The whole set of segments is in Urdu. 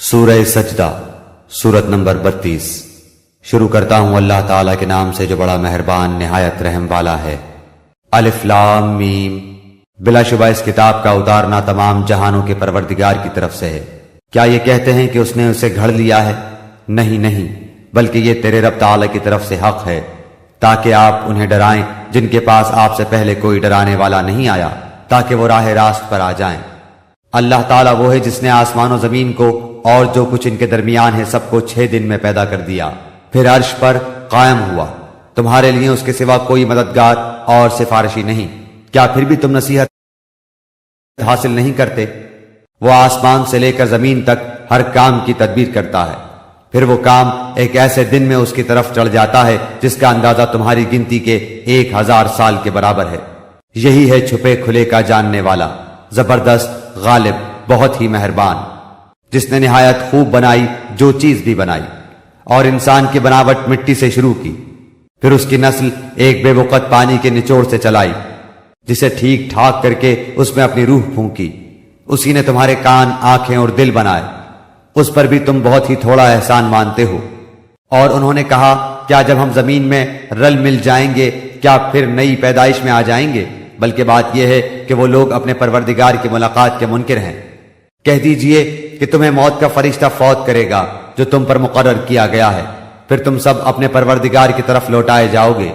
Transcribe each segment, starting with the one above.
سورہ سجدہ سورت نمبر 32۔ شروع کرتا ہوں اللہ تعالیٰ کے نام سے جو بڑا مہربان نہایت رحم والا ہے۔ الف لام میم۔ بلا شبہ اس کتاب کا اتارنا تمام جہانوں کے پروردگار کی طرف سے ہے۔ کیا یہ کہتے ہیں کہ اس نے اسے گھڑ لیا ہے؟ نہیں، بلکہ یہ تیرے رب تعالیٰ کی طرف سے حق ہے، تاکہ آپ انہیں ڈرائیں جن کے پاس آپ سے پہلے کوئی ڈرانے والا نہیں آیا، تاکہ وہ راہ راست پر آ جائیں۔ اللہ تعالیٰ وہ ہے جس نے آسمان و زمین کو اور جو کچھ ان کے درمیان ہے سب کو 6 دن میں پیدا کر دیا، پھر عرش پر قائم ہوا۔ تمہارے لیے اس کے سوا کوئی مددگار اور سفارشی نہیں۔ کیا پھر بھی تم نصیحت حاصل نہیں کرتے؟ وہ آسمان سے لے کر زمین تک ہر کام کی تدبیر کرتا ہے، پھر وہ کام ایک ایسے دن میں اس کی طرف چڑھ جاتا ہے جس کا اندازہ تمہاری گنتی کے 1000 سال کے برابر ہے۔ یہی ہے چھپے کھلے کا جاننے والا، زبردست، غالب، بہت ہی مہربان، جس نے نہایت خوب بنائی جو چیز بھی بنائی، اور انسان کی بناوٹ مٹی سے شروع کی، پھر اس کی نسل ایک بے وقت پانی کے نچوڑ سے چلائی، جسے ٹھیک ٹھاک کر کے اس میں اپنی روح پھونکی۔ اسی نے تمہارے کان، آنکھیں اور دل بنائے، اس پر بھی تم بہت ہی تھوڑا احسان مانتے ہو۔ اور انہوں نے کہا، کیا جب ہم زمین میں رل مل جائیں گے کیا پھر نئی پیدائش میں آ جائیں گے؟ بلکہ بات یہ ہے کہ وہ لوگ اپنے پروردگار کی ملاقات کے منکر ہیں۔ کہہ دیجئے کہ تمہیں موت کا فرشتہ فوت کرے گا جو تم پر مقرر کیا گیا ہے، پھر تم سب اپنے پروردگار کی طرف لوٹائے جاؤ گے۔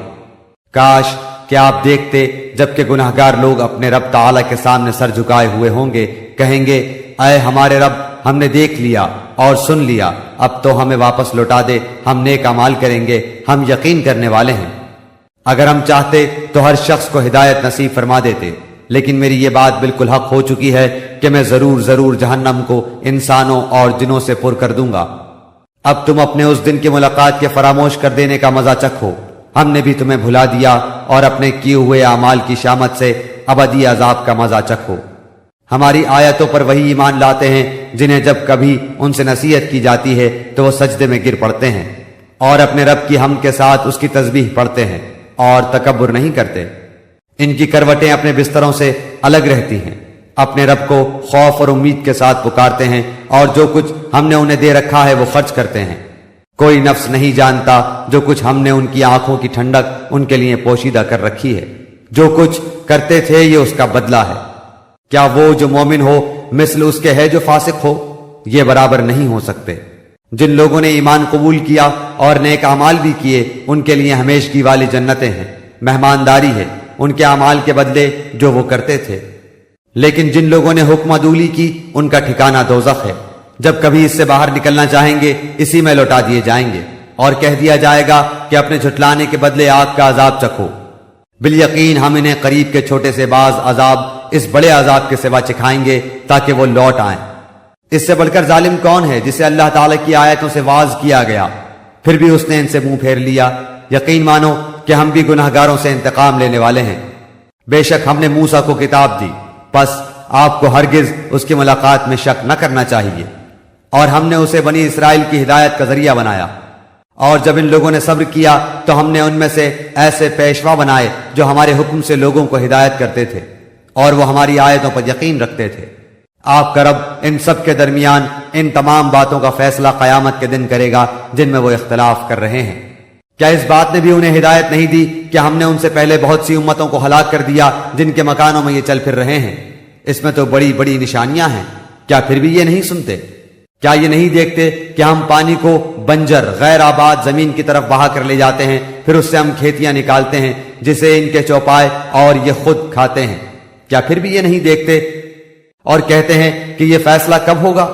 کاش کہ آپ دیکھتے جبکہ گناہگار لوگ اپنے رب تعالیٰ کے سامنے سر جھکائے ہوئے ہوں گے، کہیں گے، اے ہمارے رب، ہم نے دیکھ لیا اور سن لیا، اب تو ہمیں واپس لوٹا دے، ہم نیک اعمال کریں گے، ہم یقین کرنے والے ہیں۔ اگر ہم چاہتے تو ہر شخص کو ہدایت نصیب فرما دیتے، لیکن میری یہ بات بالکل حق ہو چکی ہے کہ میں ضرور جہنم کو انسانوں اور جنوں سے پر کر دوں گا۔ اب تم اپنے اس دن کی ملاقات کے فراموش کر دینے کا مزہ چکھو، ہم نے بھی تمہیں بھلا دیا، اور اپنے کیے ہوئے اعمال کی شامت سے ابدی عذاب کا مزہ چکھو۔ ہماری آیتوں پر وہی ایمان لاتے ہیں جنہیں جب کبھی ان سے نصیحت کی جاتی ہے تو وہ سجدے میں گر پڑتے ہیں، اور اپنے رب کی حمد کے ساتھ اس کی تسبیح پڑھتے ہیں، اور تکبر نہیں کرتے۔ ان کی کروٹیں اپنے بستروں سے الگ رہتی ہیں، اپنے رب کو خوف اور امید کے ساتھ پکارتے ہیں، اور جو کچھ ہم نے انہیں دے رکھا ہے وہ خرچ کرتے ہیں۔ کوئی نفس نہیں جانتا جو کچھ ہم نے ان کی آنکھوں کی ٹھنڈک ان کے لیے پوشیدہ کر رکھی ہے۔ جو کچھ کرتے تھے یہ اس کا بدلہ ہے۔ کیا وہ جو مومن ہو مثل اس کے ہے جو فاسق ہو؟ یہ برابر نہیں ہو سکتے۔ جن لوگوں نے ایمان قبول کیا اور نیک اعمال بھی کیے ان کے لیے ہمیشگی والی جنتیں ہیں، مہمانداری ہے ان کے اعمال کے بدلے جو وہ کرتے تھے۔ لیکن جن لوگوں نے حکم عدولی کی ان کا ٹھکانہ دوزخ ہے، جب کبھی اس سے باہر نکلنا چاہیں گے اسی میں لوٹا دیے جائیں گے، اور کہہ دیا جائے گا کہ اپنے جھٹلانے کے بدلے آگ کا عذاب چکھو۔ بالیقین ہم انہیں قریب کے چھوٹے سے باز عذاب اس بڑے عذاب کے سوا چکھائیں گے تاکہ وہ لوٹ آئیں۔ اس سے بڑھ کر ظالم کون ہے جسے اللہ تعالیٰ کی آیتوں سے واعظ کیا گیا پھر بھی اس نے ان سے منہ پھیر لیا؟ یقین مانو کہ ہم بھی گناہگاروں سے انتقام لینے والے ہیں۔ بے شک ہم نے موسیٰ کو کتاب دی، پس آپ کو ہرگز اس کی ملاقات میں شک نہ کرنا چاہیے، اور ہم نے اسے بنی اسرائیل کی ہدایت کا ذریعہ بنایا۔ اور جب ان لوگوں نے صبر کیا تو ہم نے ان میں سے ایسے پیشوا بنائے جو ہمارے حکم سے لوگوں کو ہدایت کرتے تھے، اور وہ ہماری آیتوں پر یقین رکھتے تھے۔ آپ کا رب ان سب کے درمیان ان تمام باتوں کا فیصلہ قیامت کے دن کرے گا جن میں وہ اختلاف کر رہے ہیں۔ کیا اس بات نے بھی انہیں ہدایت نہیں دی کہ ہم نے ان سے پہلے بہت سی امتوں کو ہلاک کر دیا جن کے مکانوں میں یہ چل پھر رہے ہیں؟ اس میں تو بڑی بڑی نشانیاں ہیں، کیا پھر بھی یہ نہیں سنتے؟ کیا یہ نہیں دیکھتے کہ ہم پانی کو بنجر غیر آباد زمین کی طرف بہا کر لے جاتے ہیں، پھر اس سے ہم کھیتیاں نکالتے ہیں جسے ان کے چوپائے اور یہ خود کھاتے ہیں؟ کیا پھر بھی یہ نہیں دیکھتے؟ اور کہتے ہیں کہ یہ فیصلہ کب ہوگا؟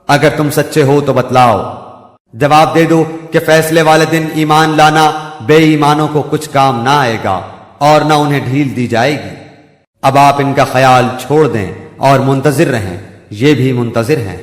اگر تم سچے ہو تو بتلاؤ۔ جواب دے دو کہ فیصلے والے دن ایمان لانا بے ایمانوں کو کچھ کام نہ آئے گا، اور نہ انہیں ڈھیل دی جائے گی۔ اب آپ ان کا خیال چھوڑ دیں اور منتظر رہیں، یہ بھی منتظر ہیں۔